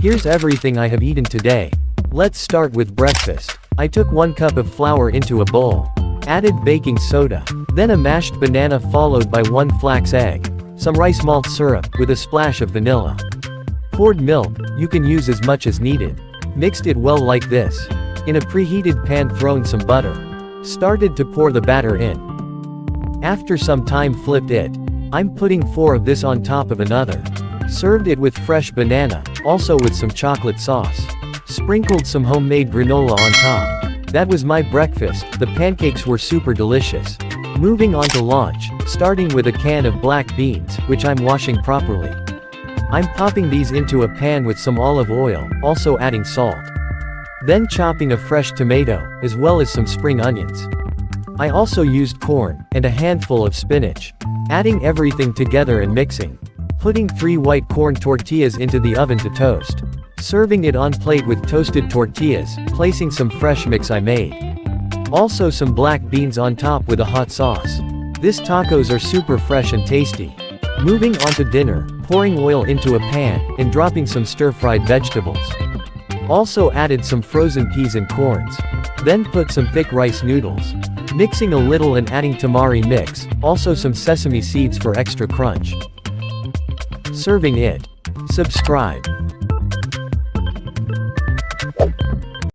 Here's everything I have eaten today. Let's start with breakfast. I took 1 cup of flour into a bowl. Added baking soda. Then a mashed banana followed by 1 flax egg. Some rice malt syrup, with a splash of vanilla. Poured milk, you can use as much as needed. Mixed it well like this. In a preheated pan thrown some butter. Started to pour the batter in. After some time flipped it. I'm putting 4 of this on top of another. Served it with fresh banana, also with some chocolate sauce. Sprinkled some homemade granola on top. That was my breakfast. The pancakes were super delicious. Moving on to lunch, starting with a can of black beans, which I'm washing properly. I'm popping these into a pan with some olive oil, also adding salt. Then chopping a fresh tomato, as well as some spring onions. I also used corn, and a handful of spinach. Adding everything together and mixing. Putting 3 white corn tortillas into the oven to toast. Serving it on plate with toasted tortillas, placing some fresh mix I made. Also some black beans on top with a hot sauce. These tacos are super fresh and tasty. Moving on to dinner, pouring oil into a pan, and dropping some stir-fried vegetables. Also added some frozen peas and corns. Then put some thick rice noodles. Mixing a little and adding tamari mix, also some sesame seeds for extra crunch. Serving it. Subscribe.